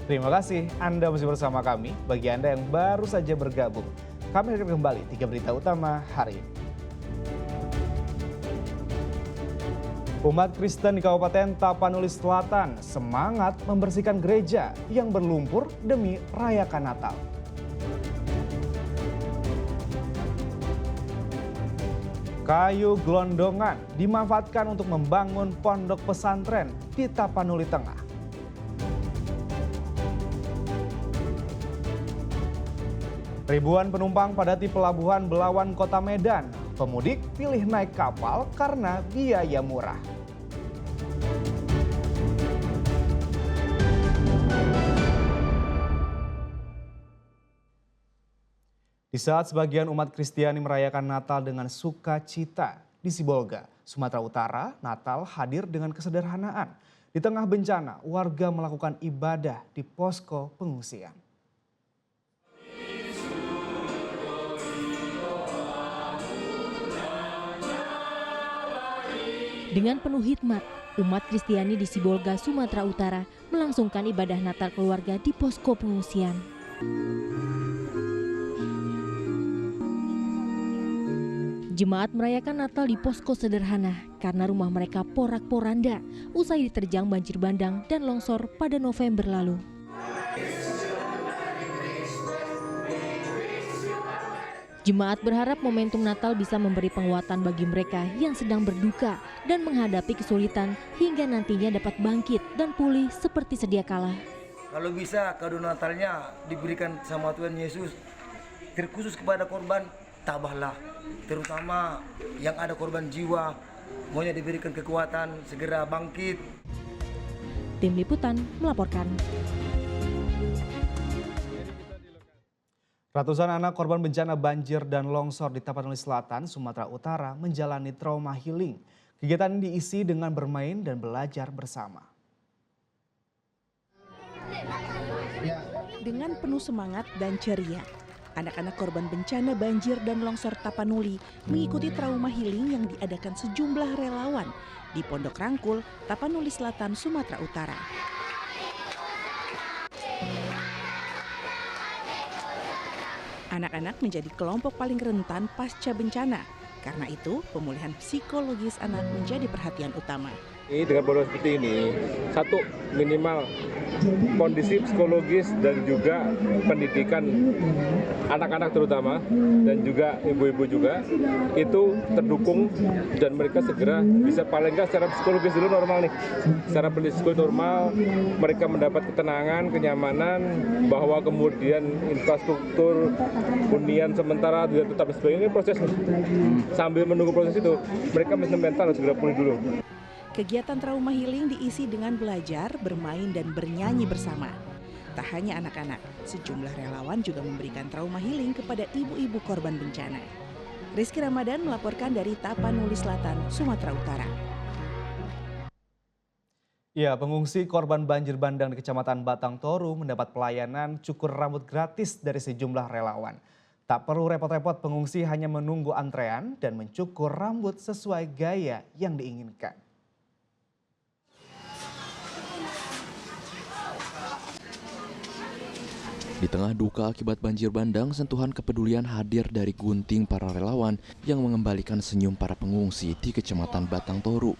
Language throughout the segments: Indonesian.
Terima kasih Anda masih bersama kami. Bagi Anda yang baru saja bergabung, kami akan kembali 3 berita utama hari ini. Umat Kristen di Kabupaten Tapanuli Selatan semangat membersihkan gereja yang berlumpur demi rayakan Natal. Kayu gelondongan dimanfaatkan untuk membangun pondok pesantren di Tapanuli Tengah. Ribuan penumpang padati pelabuhan Belawan Kota Medan. Pemudik pilih naik kapal karena biaya murah. Di saat sebagian umat Kristiani merayakan Natal dengan sukacita, di Sibolga, Sumatera Utara, Natal hadir dengan kesederhanaan. Di tengah bencana, warga melakukan ibadah di posko pengungsian. Dengan penuh hikmat, umat Kristiani di Sibolga, Sumatera Utara melangsungkan ibadah Natal keluarga di posko pengungsian. Jemaat merayakan Natal di posko sederhana karena rumah mereka porak-poranda usai diterjang banjir bandang dan longsor pada November lalu. Jemaat berharap momentum Natal bisa memberi penguatan bagi mereka yang sedang berduka dan menghadapi kesulitan hingga nantinya dapat bangkit dan pulih seperti sedia kala. Kalau bisa kado Natalnya diberikan sama Tuhan Yesus, terkhusus kepada korban, tabahlah. Terutama yang ada korban jiwa, maunya diberikan kekuatan, segera bangkit. Tim Liputan melaporkan. Ratusan anak korban bencana banjir dan longsor di Tapanuli Selatan, Sumatera Utara menjalani trauma healing. Kegiatan ini diisi dengan bermain dan belajar bersama. Dengan penuh semangat dan ceria, anak-anak korban bencana banjir dan longsor Tapanuli mengikuti trauma healing yang diadakan sejumlah relawan di Pondok Rangkul, Tapanuli Selatan, Sumatera Utara. Anak-anak menjadi kelompok paling rentan pasca bencana. Karena itu, pemulihan psikologis anak menjadi perhatian utama. Dengan program seperti ini, satu minimal kondisi psikologis dan juga pendidikan anak-anak terutama dan juga ibu-ibu juga itu terdukung dan mereka segera bisa paling nggak secara psikologis dulu normal nih. Secara psikologis normal mereka mendapat ketenangan, kenyamanan bahwa kemudian infrastruktur hunian sementara juga tetap sebagainya. Ini proses nih. Sambil menunggu proses itu mereka mental harus segera pulih dulu. Kegiatan trauma healing diisi dengan belajar, bermain, dan bernyanyi bersama. Tak hanya anak-anak, sejumlah relawan juga memberikan trauma healing kepada ibu-ibu korban bencana. Rizky Ramadan melaporkan dari Tapanuli Selatan, Sumatera Utara. Ya, pengungsi korban banjir bandang di Kecamatan Batang Toru mendapat pelayanan cukur rambut gratis dari sejumlah relawan. Tak perlu repot-repot, pengungsi hanya menunggu antrean dan mencukur rambut sesuai gaya yang diinginkan. Di tengah duka akibat banjir bandang, sentuhan kepedulian hadir dari gunting para relawan yang mengembalikan senyum para pengungsi di Kecamatan Batang Toru.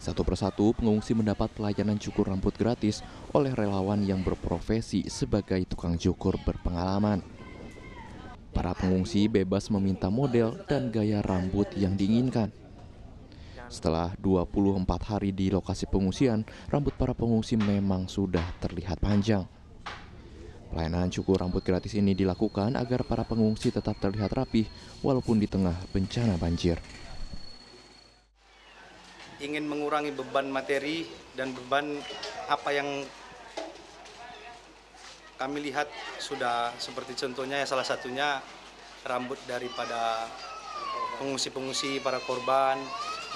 Satu persatu pengungsi mendapat pelayanan cukur rambut gratis oleh relawan yang berprofesi sebagai tukang cukur berpengalaman. Para pengungsi bebas meminta model dan gaya rambut yang diinginkan. Setelah 24 hari di lokasi pengungsian, rambut para pengungsi memang sudah terlihat panjang. Pelayanan cukur rambut gratis ini dilakukan agar para pengungsi tetap terlihat rapih walaupun di tengah bencana banjir. Ingin mengurangi beban materi dan beban apa yang kami lihat sudah seperti contohnya salah satunya rambut daripada pengungsi-pengungsi para korban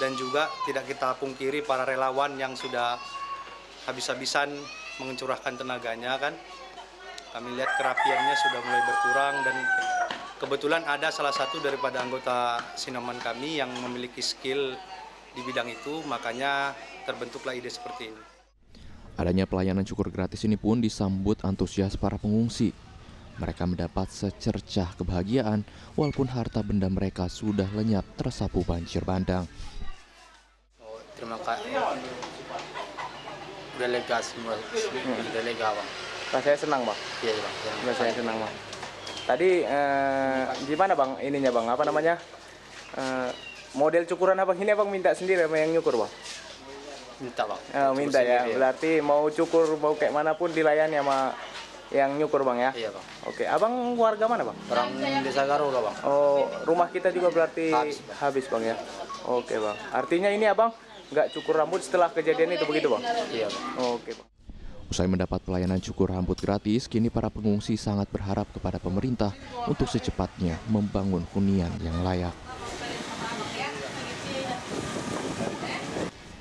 dan juga tidak kita pungkiri para relawan yang sudah habis-habisan mencurahkan tenaganya kan. Kami lihat kerapiannya sudah mulai berkurang dan kebetulan ada salah satu daripada anggota sinaman kami yang memiliki skill di bidang itu, makanya terbentuklah ide seperti ini. Adanya pelayanan cukur gratis ini pun disambut antusias para pengungsi. Mereka mendapat secercah kebahagiaan walaupun harta benda mereka sudah lenyap tersapu banjir bandang. Terima kasih. Udah lega semua, udah lega bang. Rasanya senang bang? Iya bang. Rasanya senang bang. Tadi gimana bang ininya bang, apa namanya? Model cukuran abang ini abang minta sendiri sama yang nyukur bang? Minta bang. Minta ya, berarti mau cukur mau kayak manapun dilayani sama yang nyukur bang ya? Iya bang. Oke, abang warga mana bang? Orang Desa Garuda bang. Oh, rumah kita juga berarti Habis, bang ya? Oke bang, artinya ini abang nggak cukur rambut setelah kejadian itu begitu bang? Iya bang. Oke bang. Usai mendapat pelayanan cukur rambut gratis, kini para pengungsi sangat berharap kepada pemerintah untuk secepatnya membangun hunian yang layak.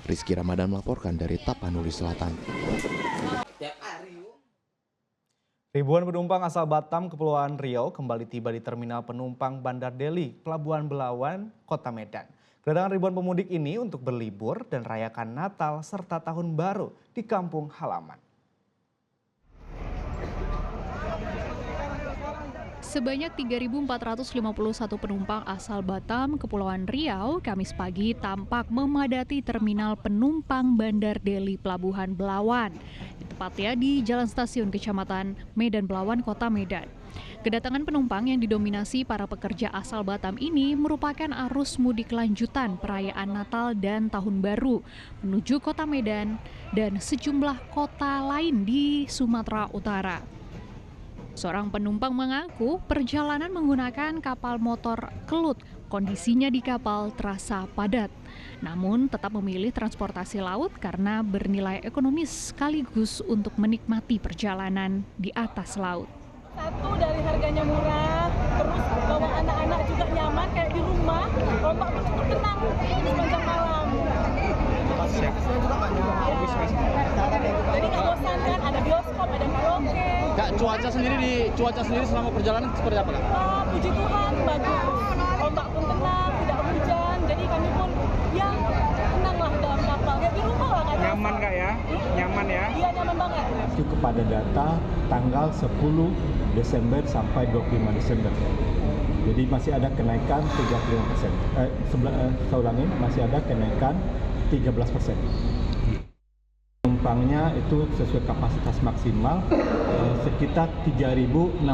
Rizky Ramadan melaporkan dari Tapanuli Selatan. Ribuan penumpang asal Batam, Kepulauan Riau kembali tiba di Terminal Penumpang Bandar Deli, Pelabuhan Belawan, Kota Medan. Kedatangan ribuan pemudik ini untuk berlibur dan rayakan Natal serta Tahun Baru di kampung halaman. Sebanyak 3.451 penumpang asal Batam, Kepulauan Riau, Kamis pagi tampak memadati Terminal Penumpang Bandar Deli Pelabuhan Belawan, tepatnya di Jalan Stasiun Kecamatan Medan Belawan, Kota Medan. Kedatangan penumpang yang didominasi para pekerja asal Batam ini merupakan arus mudik lanjutan perayaan Natal dan Tahun Baru menuju Kota Medan dan sejumlah kota lain di Sumatera Utara. Seorang penumpang mengaku perjalanan menggunakan kapal motor Kelut. Kondisinya di kapal terasa padat, namun tetap memilih transportasi laut karena bernilai ekonomis sekaligus untuk menikmati perjalanan di atas laut. Satu dari harganya murah, terus bawa anak-anak juga nyaman kayak di rumah, ombak cukup tenang sepanjang malam. Fasilitasnya juga banyak. Jadi nggak bosankan, ada bioskop, ada karaoke. Kak, cuaca sendiri selama perjalanan seperti apa, Kak? Puji Tuhan bagus, ombak pun tenang, tidak hujan, jadi kami pun ya tenang lah dalam kapal. Ya di rumah lah nggak nyaman Kak ya? Nyaman ya? Iya nyaman banget. Itu kepada data tanggal 10 Desember sampai 25 Desember. Jadi masih ada kenaikan 35%. Saya ulangi, masih ada kenaikan 13%. Penumpangnya itu sesuai kapasitas maksimal sekitar 3.656.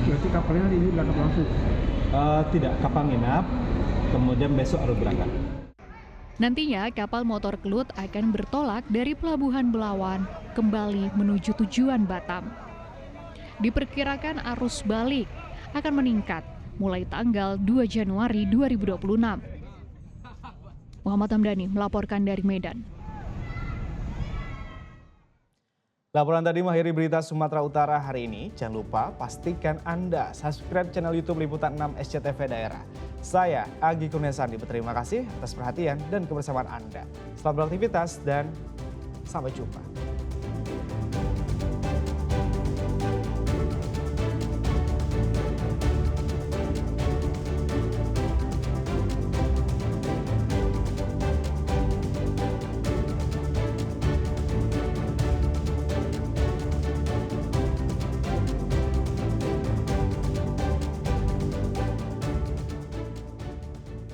Berarti kapalnya hari ini berangkat langsung? Tidak, kapal nginap, kemudian besok harus berangkat. Nantinya kapal motor Kelut akan bertolak dari Pelabuhan Belawan kembali menuju tujuan Batam. Diperkirakan arus balik akan meningkat mulai tanggal 2 Januari 2026. Muhammad Hamdani melaporkan dari Medan. Laporan tadi mengakhiri berita Sumatera Utara hari ini. Jangan lupa pastikan Anda subscribe channel YouTube Liputan 6 SCTV Daerah. Saya Agi Kurniasandi berterima kasih atas perhatian dan kebersamaan Anda. Selamat beraktivitas dan sampai jumpa.